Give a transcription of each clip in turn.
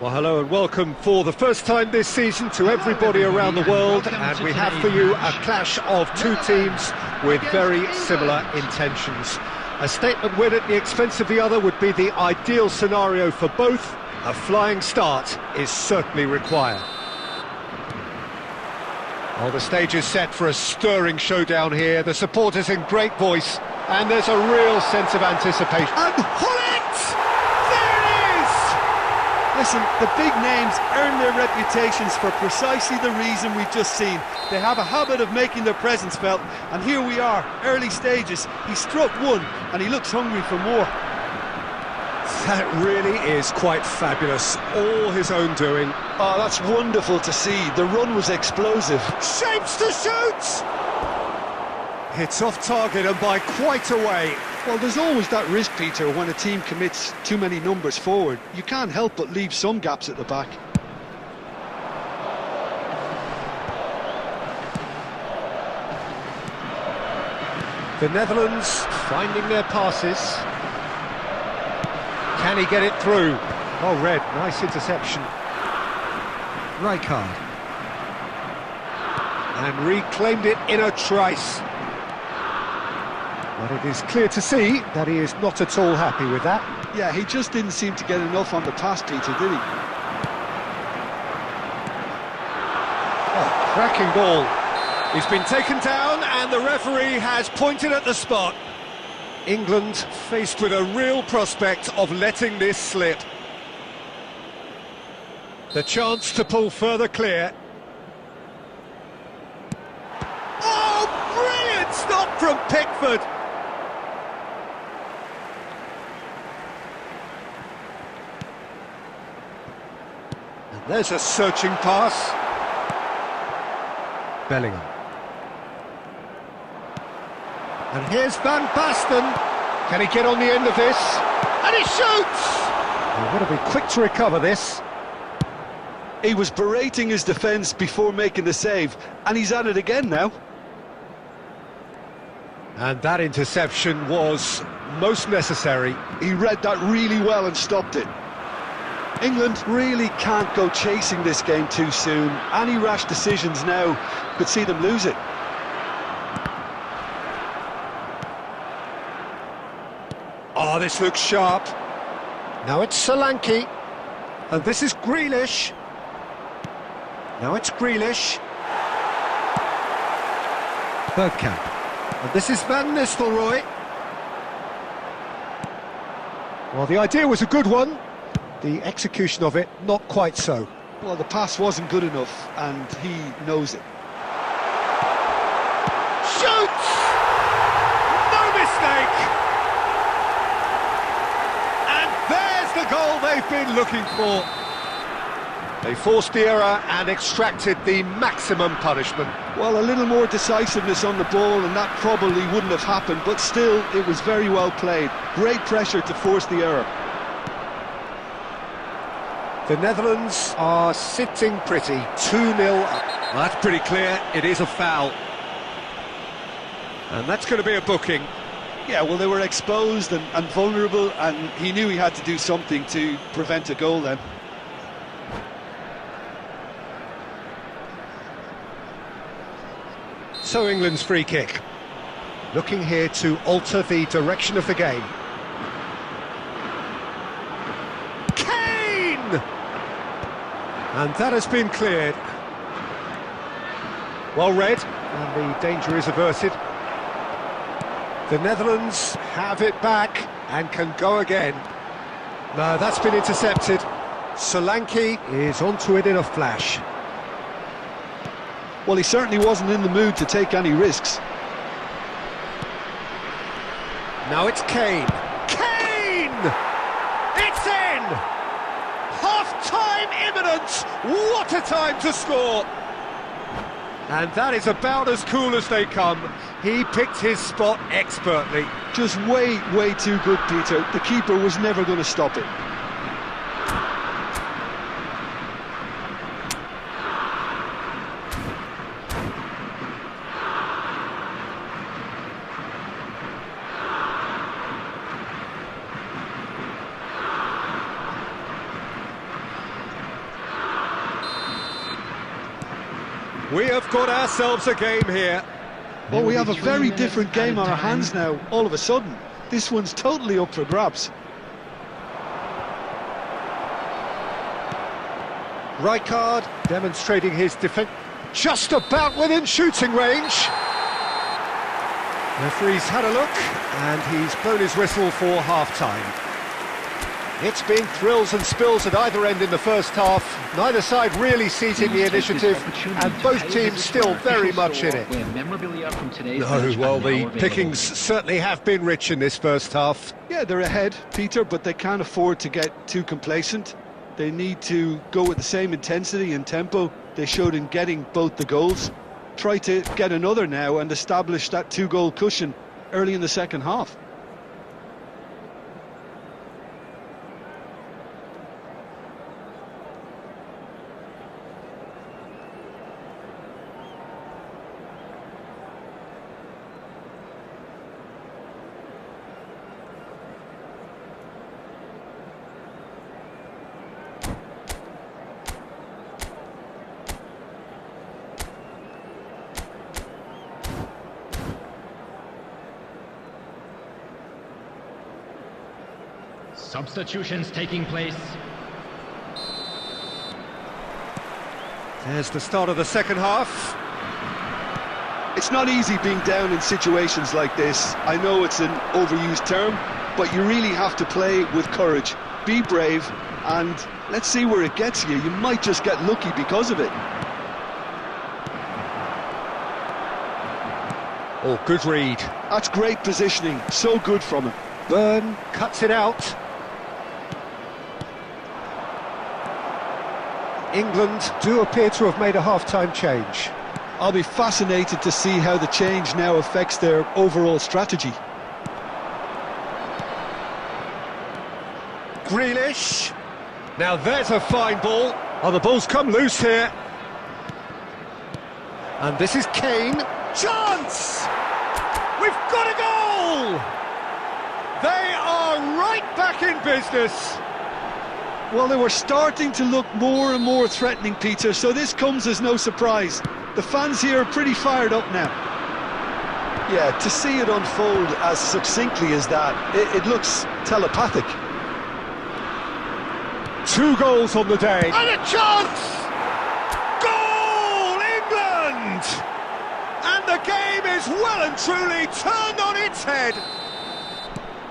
Well, hello and welcome for the first time this season to everybody around the world, and we have for you a clash of two teams with very similar intentions. A statement win at the expense of the other would be the ideal scenario for both. A flying start is certainly required. Well, the stage is set for a stirring showdown here. The supporters in great voice, and there's a real sense of anticipation. And listen, the big names earn their reputations for precisely the reason we've just seen. They have a habit of making their presence felt, and here we are, early stages. He struck one, and he looks hungry for more. That really is quite fabulous, all his own doing. Oh, that's wonderful to see. The run was explosive. Shapes to shoot! It's off target and by quite a way. Well, there's always that risk, Peter, when a team commits too many numbers forward. You can't help but leave some gaps at the back. The Netherlands finding their passes. Can he get it through? Oh, Red, nice interception. Rijkaard. And reclaimed it in a trice. But it is clear to see that he is not at all happy with that. Yeah, he just didn't seem to get enough on the pass, Peter, did he? Oh, cracking ball. He's been taken down and the referee has pointed at the spot. England faced with a real prospect of letting this slip. The chance to pull further clear. Oh, brilliant stop from Pickford! And there's a searching pass. Bellingham. And here's Van Basten. Can he get on the end of this? And he shoots! He's got to be quick to recover this. He was berating his defence before making the save, and he's at it again now. And that interception was most necessary. He read that really well and stopped it. England really can't go chasing this game too soon. Any rash decisions now could see them lose it. Oh, this looks sharp. Now it's Solanke. And this is Grealish. Now it's Grealish. Bergkamp. And this is Van Nistelrooy. Well, the idea was a good one. The execution of it, not quite so. Well, the pass wasn't good enough, and he knows it. Shoots! No mistake! And there's the goal they've been looking for. They forced the error and extracted the maximum punishment. Well, a little more decisiveness on the ball and that probably wouldn't have happened, but still, it was very well played. Great pressure to force the error. The Netherlands are sitting pretty, 2-0 up. Well, that's pretty clear, it is a foul. And that's going to be a booking. Yeah, well, they were exposed and vulnerable, and he knew he had to do something to prevent a goal then. So England's free kick. Looking here to alter the direction of the game. Kane! And that has been cleared. Well read, and the danger is averted. The Netherlands have it back and can go again. No, that's been intercepted. Solanke is onto it in a flash. Well, he certainly wasn't in the mood to take any risks. Now it's Kane. Kane! It's in! Half-time imminent! What a time to score! And that is about as cool as they come. He picked his spot expertly. Just way too good, Peter. The keeper was never going to stop it. We've got ourselves a game here. Well, we have a very different game on our hands now, all of a sudden. This one's totally up for grabs. Rijkaard demonstrating his defence. Just about within shooting range. Referee's had a look, and he's blown his whistle for half-time. It's been thrills and spills at either end in the first half. Neither side really seizing the initiative, and both teams still very much in it. No, well, the pickings certainly have been rich in this first half. Yeah, they're ahead, Peter, but they can't afford to get too complacent. They need to go with the same intensity and tempo they showed in getting both the goals. Try to get another now and establish that two-goal cushion early in the second half. Substitutions taking place. There's the start of the second half. It's not easy being down in situations like this. I know it's an overused term, but you really have to play with courage. Be brave, and let's see where it gets you. You might just get lucky because of it. Oh, good read. That's great positioning. So good from him. Byrne cuts it out. England do appear to have made a half-time change. I'll be fascinated to see how the change now affects their overall strategy. Grealish. Now there's a fine ball. Oh, the ball's come loose here. And this is Kane. Chance! We've got a goal! They are right back in business. Well, they were starting to look more and more threatening, Peter, so this comes as no surprise. The fans here are pretty fired up now. Yeah, to see it unfold as succinctly as that, it looks telepathic. 2 goals on the day. And a chance! Goal, England! And the game is well and truly turned on its head.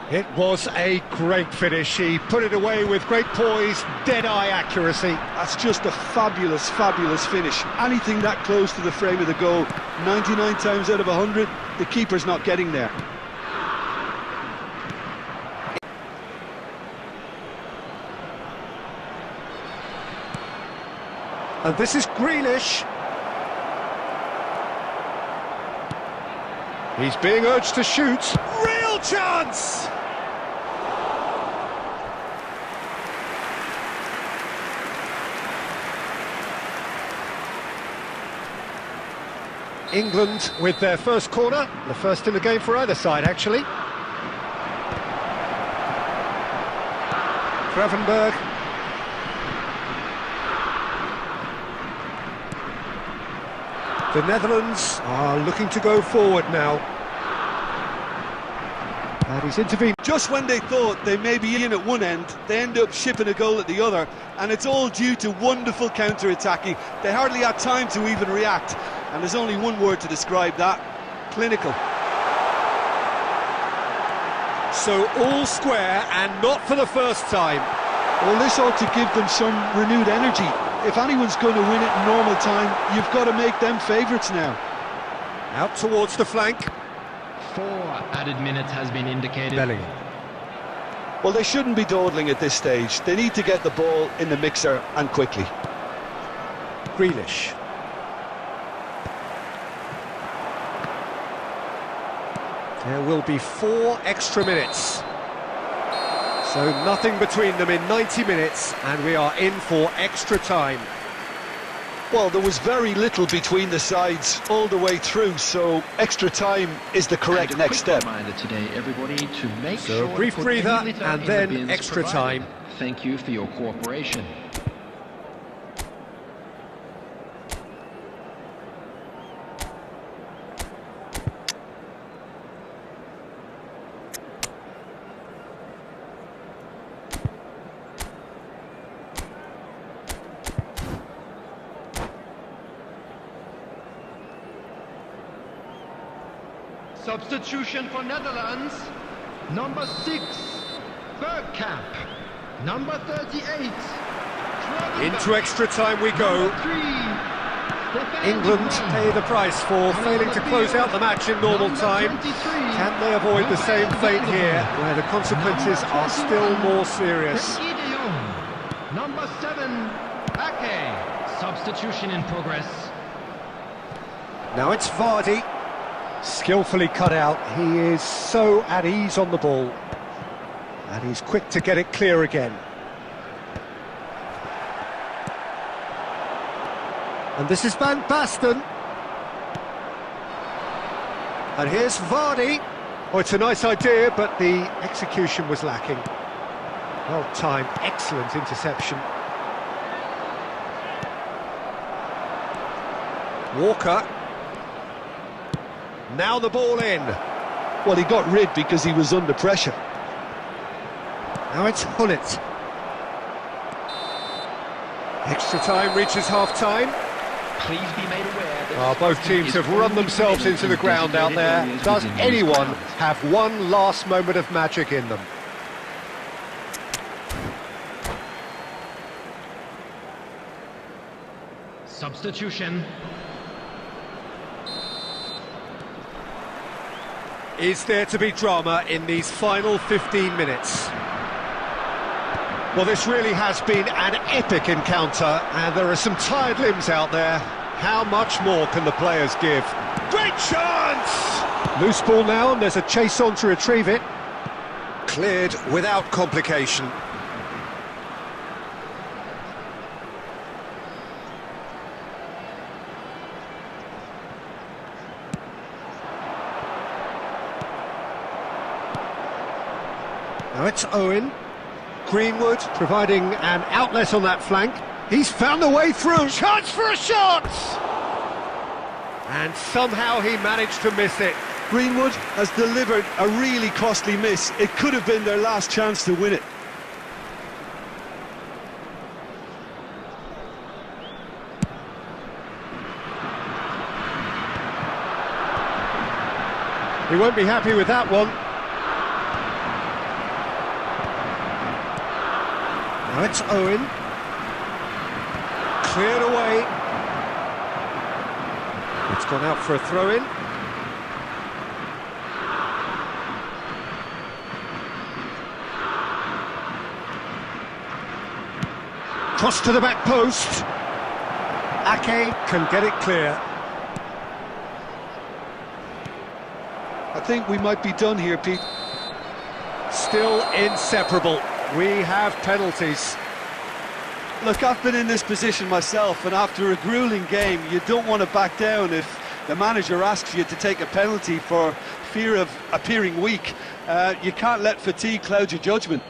It was a great finish. He put it away with great poise, dead-eye accuracy. That's just a fabulous, fabulous finish. Anything that close to the frame of the goal, 99 times out of 100, the keeper's not getting there. And this is Grealish. He's being urged to shoot. Real chance! England with their first corner, the first in the game for either side, actually. Gravenberg. The Netherlands are looking to go forward now. And he's intervened. Just when they thought they may be in at one end, they end up shipping a goal at the other, and it's all due to wonderful counter-attacking. They hardly had time to even react, and there's only one word to describe that: clinical. So all square, and not for the first time. Well, this ought to give them some renewed energy. If anyone's going to win it in normal time, you've got to make them favourites now. Out towards the flank. 4 added minutes has been indicated. Bellingham. Well, they shouldn't be dawdling at this stage. They need to get the ball in the mixer, and quickly. Grealish. There will be 4 extra minutes. So nothing between them in 90 minutes, and we are in for extra time. Well, there was very little between the sides all the way through, so extra time is the correct next step. Reminder today, everybody, to make So a brief breather, and then extra time. Thank you for your cooperation. Substitution for Netherlands. Number 6, Bergkamp. Number 38. Into extra time we go. England pay the price for failing to close out the match in normal time. Can they avoid the same fate here, where the consequences are still more serious? Number 7, Ake. Substitution in progress. Now it's Vardy, skillfully cut out. He is so at ease on the ball, and he's quick to get it clear again. And this is Van Basten. And here's Vardy. Oh, it's a nice idea, but the execution was lacking. Well timed, excellent interception. Walker. Now the ball in. Well, he got rid because he was under pressure. Now it's Hullet. Extra time reaches half-time. Please be made aware. Both teams have run themselves into the ground out there. Does anyone have one last moment of magic in them? Substitution. Is there to be drama in these final 15 minutes? Well, this really has been an epic encounter, and there are some tired limbs out there. How much more can the players give? Great chance! Loose ball now, and there's a chase on to retrieve it. Cleared without complication. Now it's Owen. Greenwood providing an outlet on that flank. He's found the way through. Chance for a shot! And somehow he managed to miss it. Greenwood has delivered a really costly miss. It could have been their last chance to win it. He won't be happy with that one. Now it's Owen. Cleared away. It's gone out for a throw-in. Cross to the back post. Ake can get it clear. I think we might be done here, Pete. Still inseparable. We have penalties. Look, I've been in this position myself, and after a grueling game, you don't want to back down if the manager asks you to take a penalty for fear of appearing weak. You can't let fatigue cloud your judgment.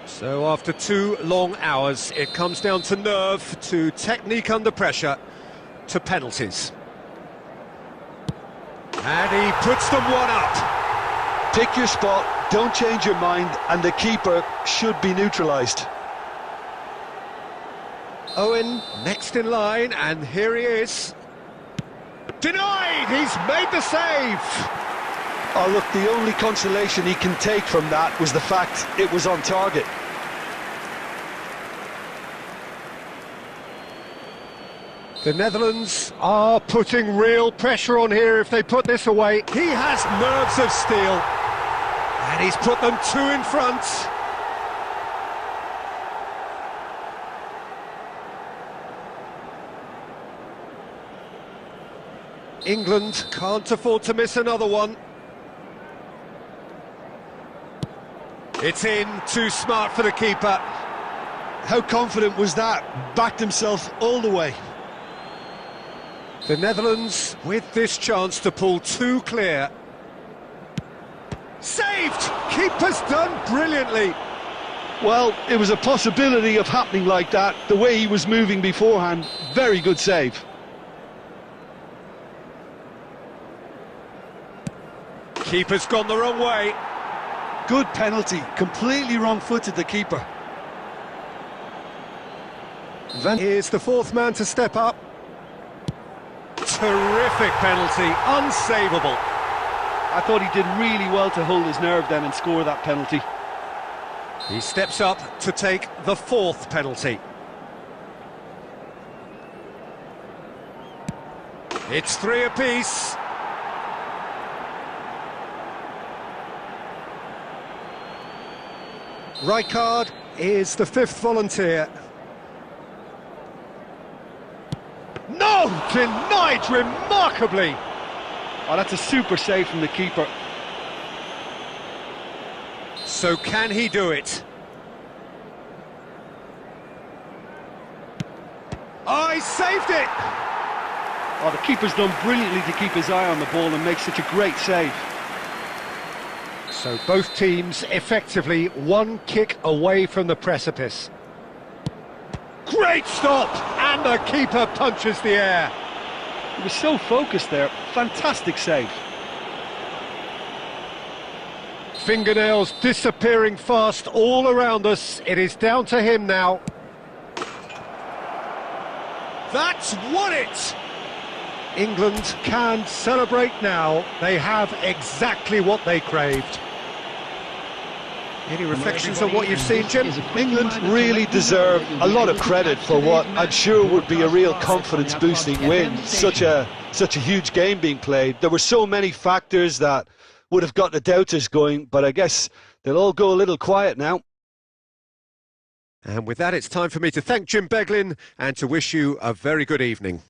So after 2 long hours, it comes down to nerve, to technique under pressure, to penalties. And he puts them one up. Pick your spot, don't change your mind, and the keeper should be neutralised. Owen next in line, and here he is. Denied! He's made the save! Oh look, the only consolation he can take from that was the fact it was on target. The Netherlands are putting real pressure on here if they put this away. He has nerves of steel, and he's put them 2 in front. England can't afford to miss another one. It's in, too smart for the keeper. How confident was that? Backed himself all the way. The Netherlands with this chance to pull 2 clear. Saved! Keeper's done brilliantly. Well, it was a possibility of happening like that. The way he was moving beforehand, very good save. Keeper's gone the wrong way. Good penalty, completely wrong-footed the keeper. Here's the 4th man to step up. 2 terrific penalty, unsavable. I thought he did really well to hold his nerve then and score that penalty. He steps up to take the fourth penalty. It's 3 apiece. Rijkaard is the 5th volunteer. No! Denied remarkably! Oh, that's a super save from the keeper. So can he do it? Oh, he saved it! Oh, the keeper's done brilliantly to keep his eye on the ball and make such a great save. So both teams effectively one kick away from the precipice. Great stop! And the keeper punches the air. He was so focused there. Fantastic save. Fingernails disappearing fast all around us. It is down to him now. That's won it! England can celebrate now. They have exactly what they craved. Any reflections on what you've seen, Jim? England really deserve a lot of credit for what I'm sure would be a real confidence-boosting win. Such a huge game being played. There were so many factors that would have got the doubters going, but I guess they'll all go a little quiet now. And with that, it's time for me to thank Jim Beglin and to wish you a very good evening.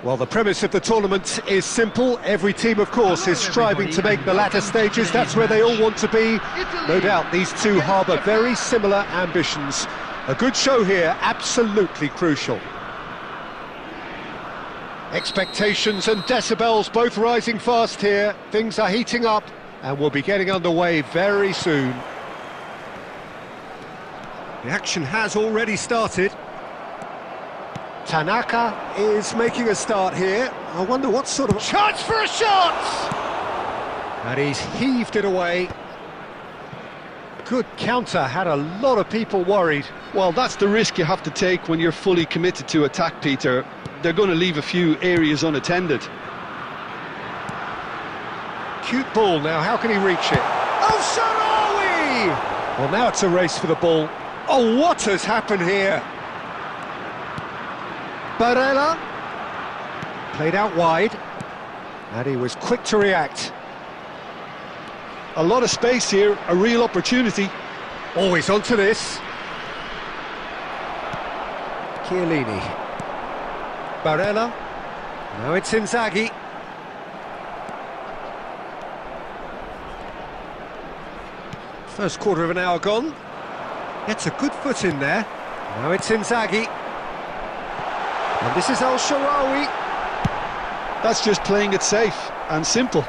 Well, the premise of the tournament is simple. Every team, of course, is striving to make the latter stages. That's where they all want to be. No doubt these two harbour very similar ambitions. A good show here, absolutely crucial. Expectations and decibels both rising fast here. Things are heating up and we'll be getting underway very soon. The action has already started. Tanaka is making a start here. I wonder what sort of... Chance for a shot! And he's heaved it away. Good counter, had a lot of people worried. Well, that's the risk you have to take when you're fully committed to attack, Peter. They're going to leave a few areas unattended. Cute ball now, how can he reach it? Oh, Sharawi! Well, now it's a race for the ball. Oh, what has happened here? Barella played out wide, and he was quick to react. A lot of space here, a real opportunity. Always onto this. Chiellini. Barella. Now it's Inzaghi. First quarter of an hour gone. Gets a good foot in there. Now it's Inzaghi. And this is El-Shaarawy. That's just playing it safe and simple.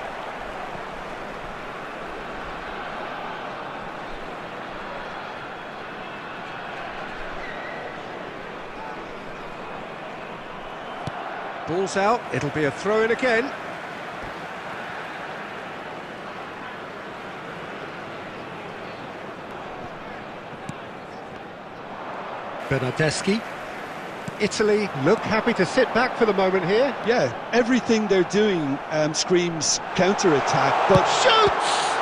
Ball's out, it'll be a throw-in again. Bernardeschi. Italy look happy to sit back for the moment here. Yeah, everything they're doing screams counter-attack, but... Shoots!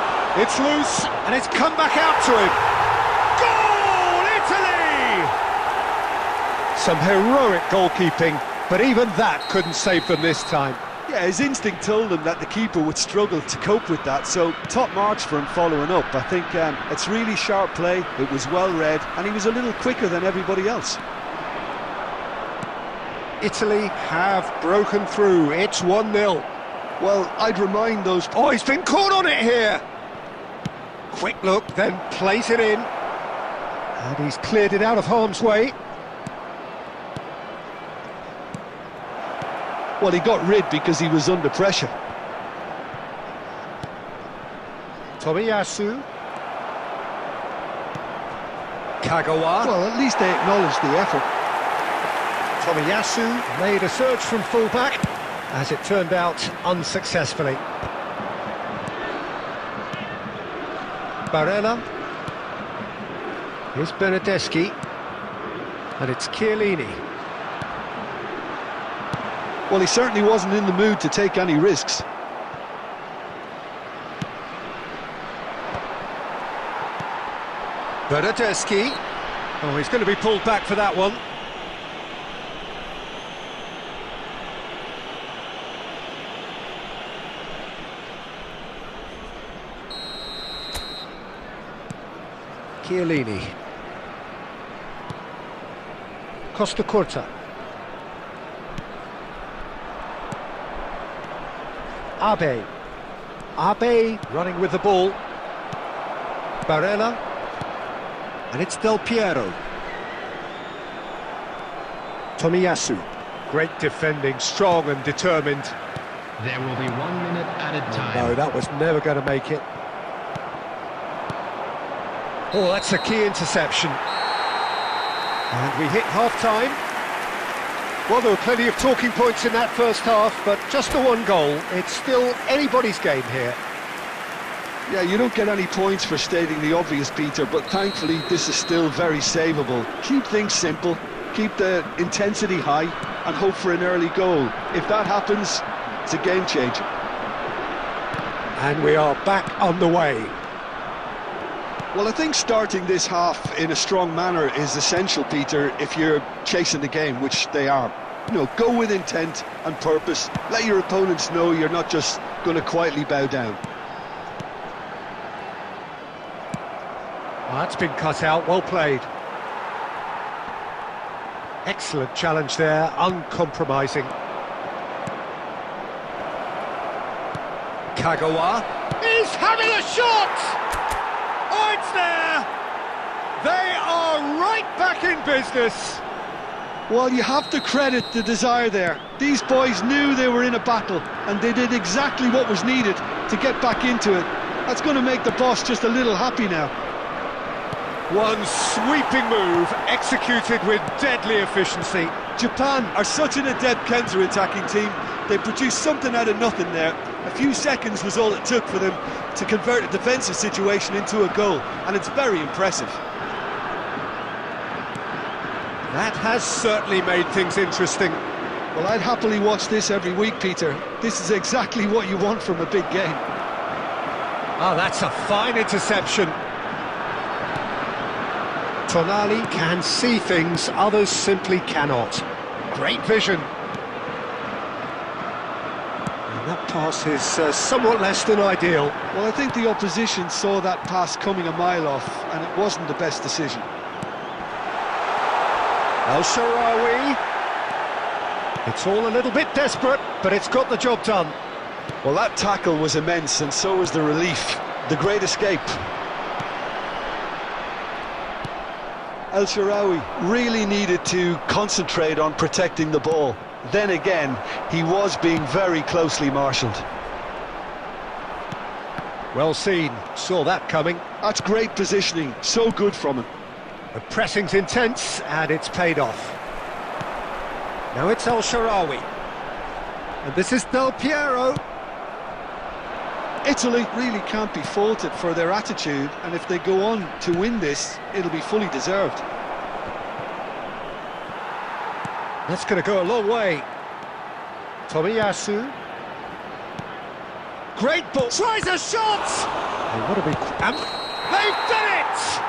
It's loose, and it's come back out to him. Goal, Italy! Some heroic goalkeeping, but even that couldn't save them this time. Yeah, his instinct told him that the keeper would struggle to cope with that, so top marks for him following up. I think it's really sharp play, it was well read, and he was a little quicker than everybody else. Italy have broken through, it's 1-0. Well, I'd remind those... Oh, he's been caught on it here! Quick look, then plays it in. And he's cleared it out of harm's way. Well, he got rid because he was under pressure. Tomiyasu. Kagawa. Well, at least they acknowledged the effort. Tomiyasu made a surge from full-back, as it turned out unsuccessfully. Barella. Here's Bernardeschi. And it's Chiellini. Well, he certainly wasn't in the mood to take any risks. Bernardeschi. Oh, he's going to be pulled back for that one. Chiellini. Costa Curta. Abe. Abe running with the ball. Barella. And it's Del Piero. Tomiyasu. Great defending, strong and determined. There will be 1 minute added time. No, that was never going to make it. Oh, that's a key interception. And we hit half-time. Well, there were plenty of talking points in that first half, but just the one goal. It's still anybody's game here. Yeah, you don't get any points for stating the obvious, Peter, but thankfully this is still very savable. Keep things simple, keep the intensity high, and hope for an early goal. If that happens, it's a game changer. And we are back on the way. Well, I think starting this half in a strong manner is essential, Peter, if you're chasing the game, which they are. You know, go with intent and purpose. Let your opponents know you're not just going to quietly bow down. Well, that's been cut out, well played. Excellent challenge there, uncompromising. Kagawa is having a shot! Oh, it's there! They are right back in business. Well, you have to credit the desire there. These boys knew they were in a battle, and they did exactly what was needed to get back into it. That's going to make the boss just a little happy now. One sweeping move, executed with deadly efficiency. Japan are such an adept counter-attacking team. They produced something out of nothing there. A few seconds was all it took for them to convert a defensive situation into a goal, and it's very impressive. That has certainly made things interesting. Well, I'd happily watch this every week, Peter. This is exactly what you want from a big game. Oh, that's a fine interception. Tonali can see things, others simply cannot. Great vision. And that pass is somewhat less than ideal. Well, I think the opposition saw that pass coming a mile off, and it wasn't the best decision. El Shaarawy. It's all a little bit desperate, but it's got the job done. Well, that tackle was immense, and so was the relief. The great escape. El Shaarawy Really needed to concentrate on protecting the ball. Then again, he was being very closely marshalled. Well seen, saw that coming. That's great positioning, so good from him. The pressing's intense, and it's paid off. Now it's El Shaarawy. And this is Del Piero. Italy really can't be faulted for their attitude, and if they go on to win this, it'll be fully deserved. That's going to go a long way. Tomiyasu. Great ball. Tries a shot! Oh, what a big... And they've done it!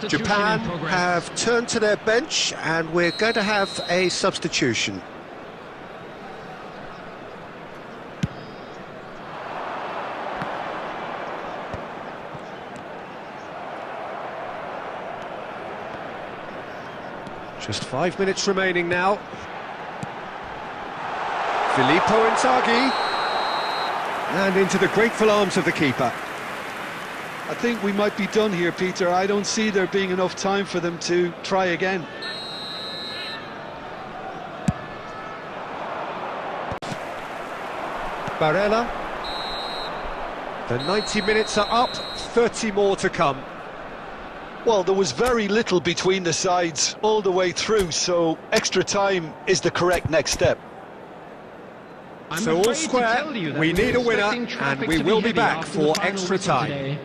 Japan have turned to their bench, and we're going to have a substitution. Just 5 minutes remaining now. Filippo Inzaghi. And into the grateful arms of the keeper. I think we might be done here, Peter. I don't see there being enough time for them to try again. Barella. The 90 minutes are up, 30 more to come. Well, there was very little between the sides all the way through, so extra time is the correct next step. So all square, we need a winner, and we will be back for extra time. Today.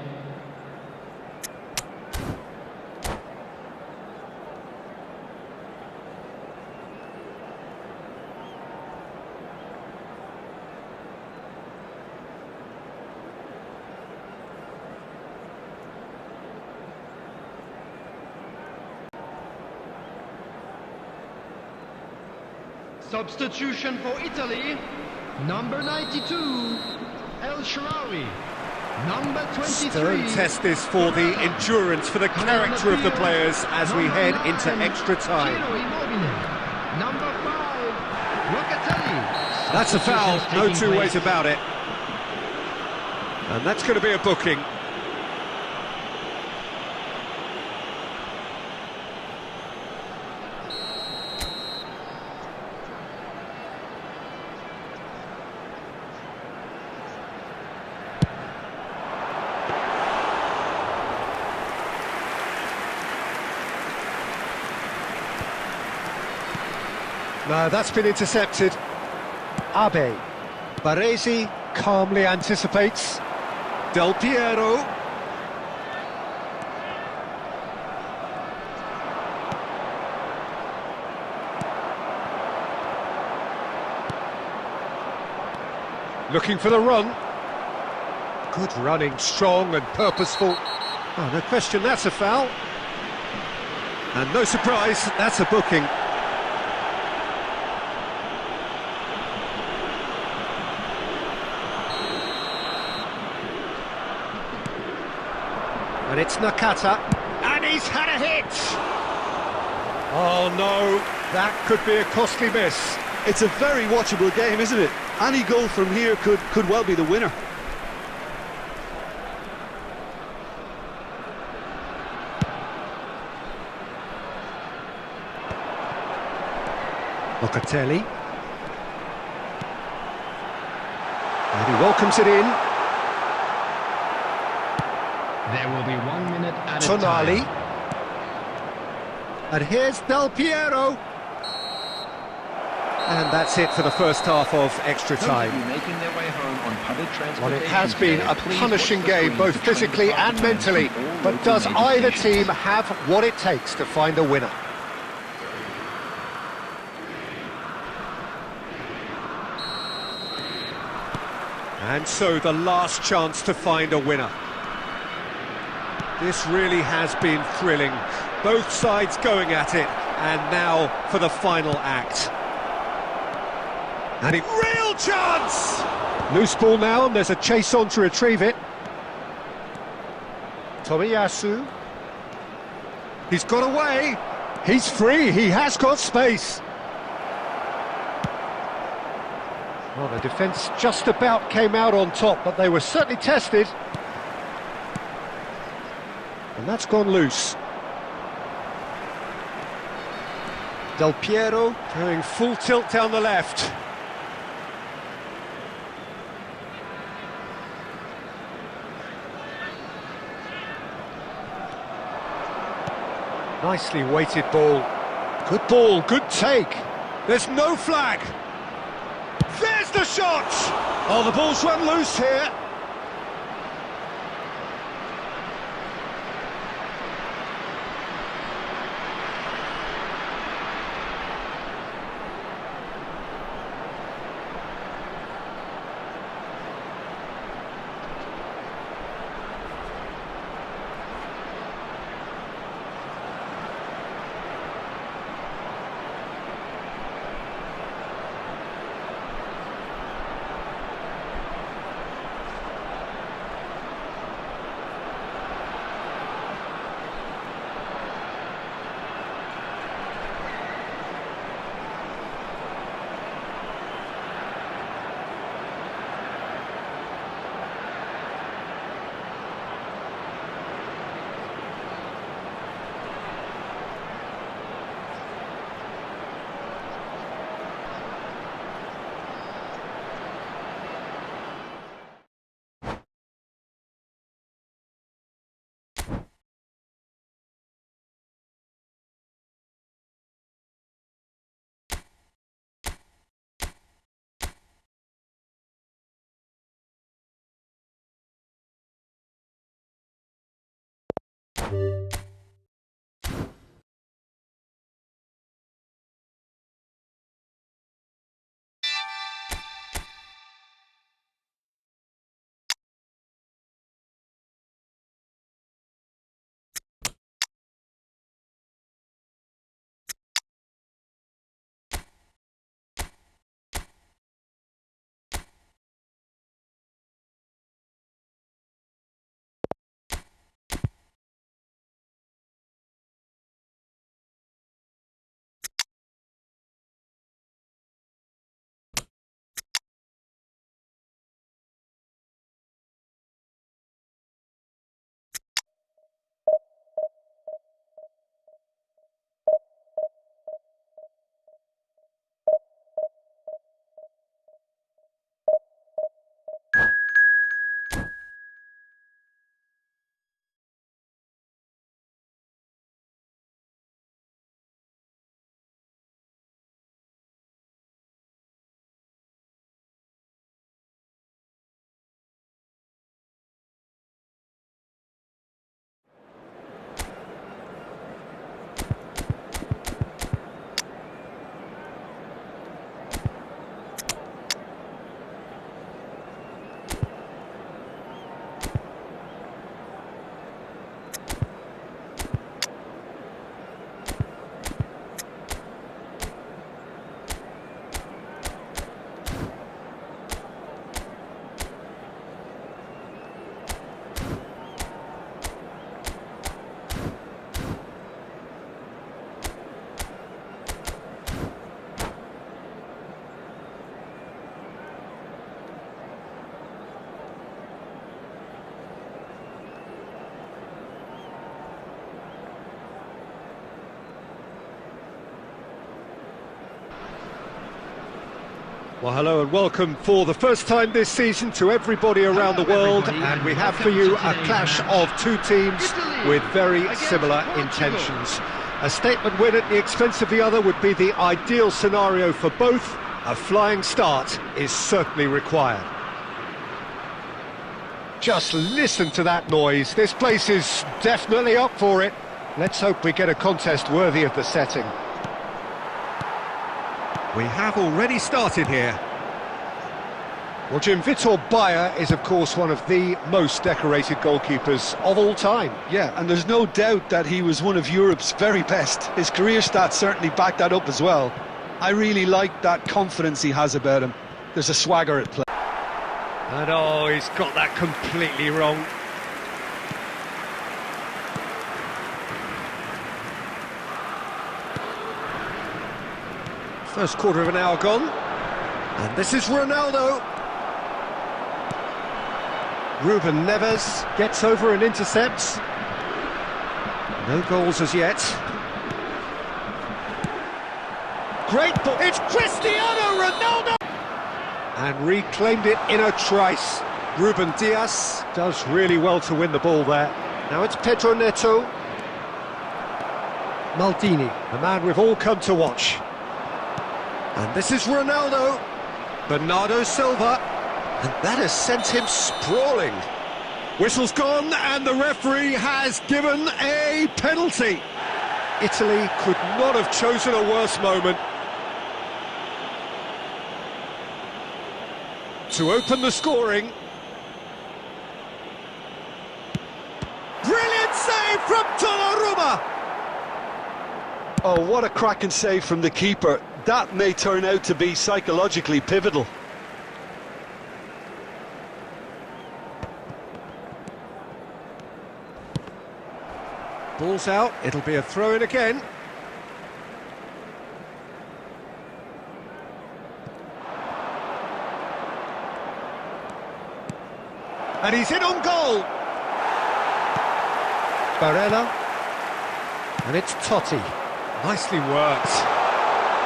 Substitution for Italy, number 92, El Shaarawy, number 23. Stern test this for the endurance, for the character of the players as we head into extra time. Number 5, Locatelli. That's a foul, no two ways about it. And that's going to be a booking. No, that's been intercepted. Abe. Baresi calmly anticipates. Del Piero. Looking for the run. Good running, strong and purposeful. Oh, no question, that's a foul. And no surprise, that's a booking. And it's Nakata, and he's had a hit! Oh no, that could be a costly miss. It's a very watchable game, isn't it? Any goal from here could well be the winner. Locatelli. And he welcomes it in. There will be 1 minute added Tonali. time. And here's Del Piero. And that's it for the first half of extra time. Making their way home on public Well, it transportation has been today. a Please punishing watch the game, screen both for train physically and departure times mentally. from all But local does major either stations. team have what it takes to find a winner? And so the last chance to find a winner. This really has been thrilling. Both sides going at it, and now for the final act. And real chance! Loose ball now, and there's a chase on to retrieve it. Tomiyasu. He's got away. He's free, he has got space. Well, the defence just about came out on top, but they were certainly tested. And that's gone loose. Del Piero going full tilt down the left. Nicely weighted ball, good take. There's no flag. There's the shot! Oh, the ball's run loose here. Well, hello and welcome for the first time this season to everybody around the world, and we have for you a clash of two teams with very similar intentions. A statement win at the expense of the other would be the ideal scenario for both. A flying start is certainly required. Just listen to that noise. This place is definitely up for it. Let's hope we get a contest worthy of the setting. We have already started here. Well, Jim, Vitor Bayer is, of course, one of the most decorated goalkeepers of all time. Yeah, and there's no doubt that he was one of Europe's very best. His career stats certainly back that up as well. I really like that confidence he has about him. There's a swagger at play. And oh, he's got that completely wrong. First quarter of an hour gone, and this is Ronaldo. Ruben Neves gets over and intercepts. No goals as yet. Great ball, it's Cristiano Ronaldo! And reclaimed it in a trice. Ruben Dias does really well to win the ball there. Now it's Pedro Neto. Maldini, the man we've all come to watch. And this is Ronaldo, Bernardo Silva, and that has sent him sprawling. Whistle's gone, and the referee has given a penalty. Italy could not have chosen a worse moment to open the scoring. Brilliant save from Donnarumma! Oh, what a cracking save from the keeper. That may turn out to be psychologically pivotal. Ball's out, it'll be a throw-in again. And he's in on goal! Barella. And it's Totti. Nicely worked.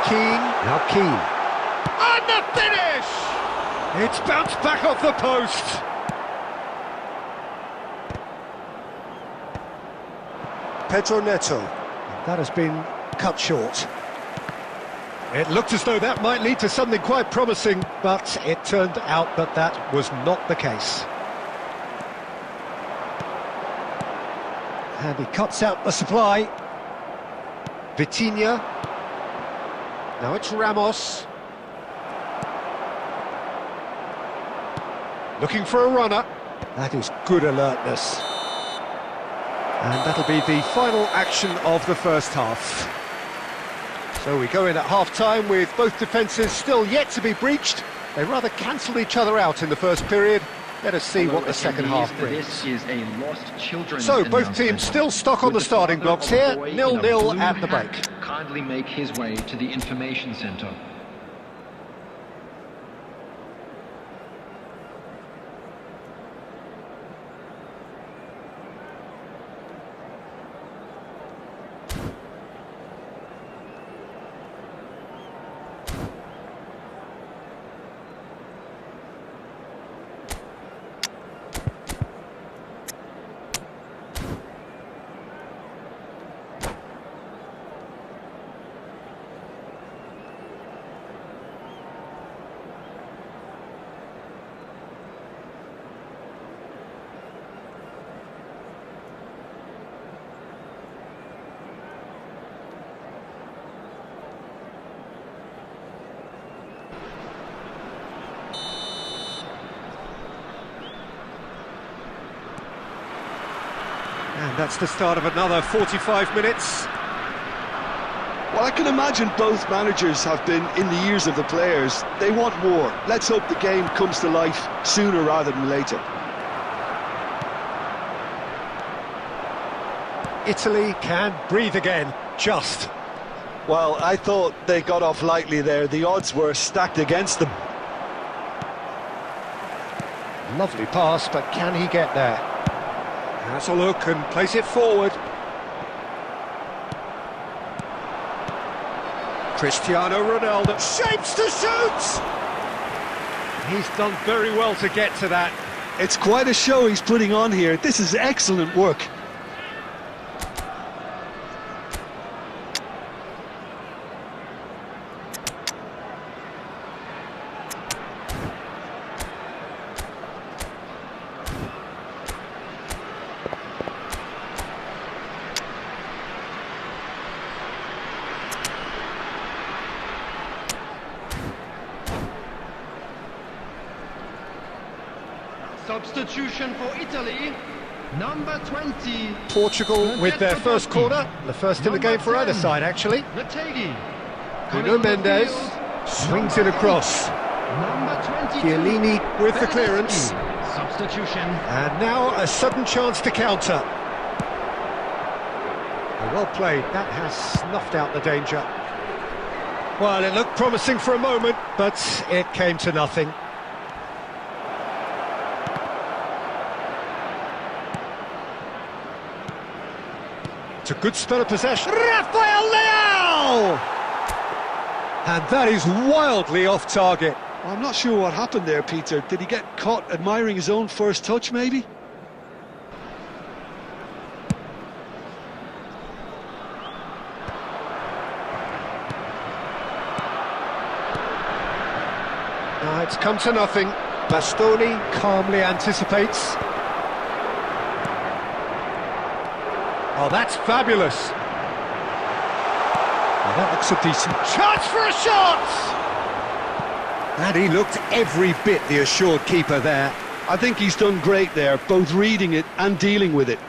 Keane, now Keane. And the finish! It's bounced back off the post. Pedro Neto. That has been cut short. It looked as though that might lead to something quite promising, but it turned out that that was not the case. And he cuts out the supply. Vitinha. Now it's Ramos. Looking for a runner. That is good alertness. And that'll be the final action of the first half. So we go in at half-time with both defences still yet to be breached. They rather cancelled each other out in the first period. Let us see what the second half brings. This is a lost children's So both teams still stuck on the starting blocks here, 0-0 at the break. Kindly make his way to the information centre. And that's the start of another 45 minutes. Well, I can imagine both managers have been in the ears of the players. They want more. Let's hope the game comes to life sooner rather than later. Italy can breathe again, just. Well, I thought they got off lightly there. The odds were stacked against them. Lovely pass, but can he get there? Has a look and plays it forward. Cristiano Ronaldo shapes to shoot! He's done very well to get to that. It's quite a show he's putting on here. This is excellent work. Substitution for Italy, number 20. Portugal with their first corner, the first in the game for either side actually. Nategi. Nuno Mendes swings it across. Number 22. Chiellini with the clearance. Substitution. And now a sudden chance to counter. Well played, that has snuffed out the danger. Well, it looked promising for a moment, but it came to nothing. It's a good spell of possession. Rafael Leao! And that is wildly off target. I'm not sure what happened there, Peter. Did he get caught admiring his own first touch, maybe? It's come to nothing. Bastoni calmly anticipates. Oh, that's fabulous. Well, that looks a decent chance for a shot! And he looked every bit the assured keeper there. I think he's done great there, both reading it and dealing with it.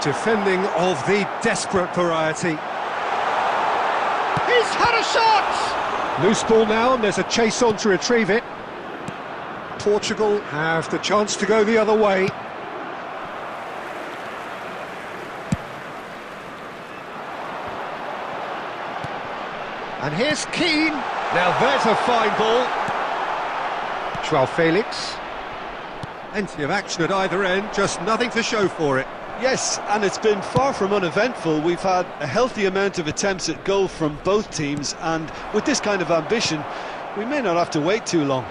Defending of the desperate variety. He's had a shot! Loose ball now, and there's a chase on to retrieve it. Portugal have the chance to go the other way. And here's Keane. Now there's a fine ball. Joao Felix. Plenty of action at either end, just nothing to show for it. Yes, and it's been far from uneventful. We've had a healthy amount of attempts at goal from both teams, and with this kind of ambition, we may not have to wait too long.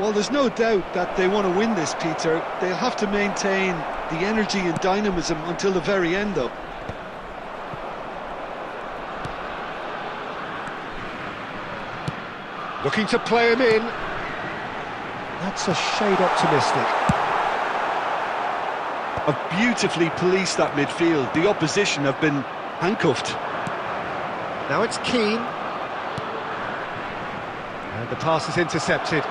Well, there's no doubt that they want to win this, Peter. They'll have to maintain the energy and dynamism until the very end, though. Looking to play him in. That's a shade optimistic. Have beautifully policed that midfield. The opposition have been handcuffed. Now it's Keane. And the pass is intercepted.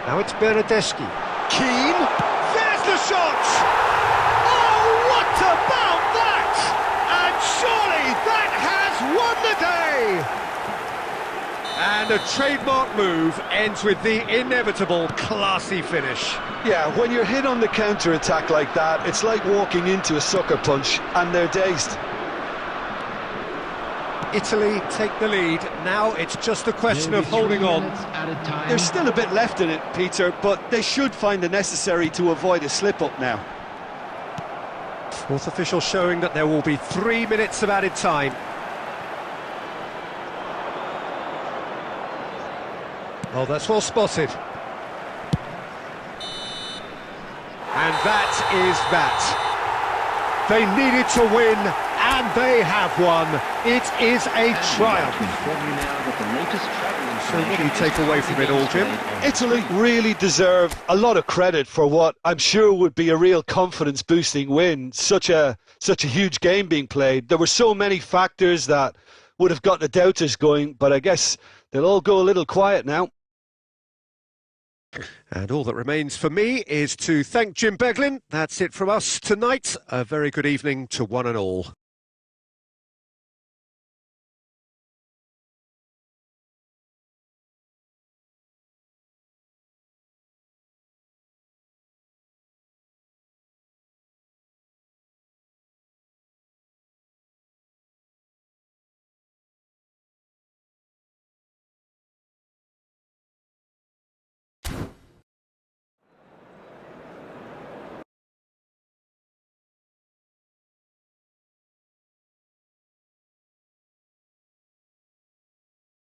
Now it's Bernardeschi. Keane. There's the shot! Oh, what about that? And surely that has won the day! And a trademark move ends with the inevitable classy finish. Yeah, when you're hit on the counter-attack like that, it's like walking into a sucker punch, and they're dazed. Italy take the lead. Now it's just a question of holding on. There's still a bit left in it, Peter, but they should find the necessary to avoid a slip-up now. Fourth official showing that there will be 3 minutes of added time. Oh, that's well spotted. And that is that. They needed to win, and they have won. It is a triumph. So what do you take away from it all, Jim? Italy really deserve a lot of credit for what I'm sure would be a real confidence-boosting win. Such a huge game being played. There were so many factors that would have got the doubters going, but I guess they'll all go a little quiet now. And all that remains for me is to thank Jim Beglin. That's it from us tonight. A very good evening to one and all.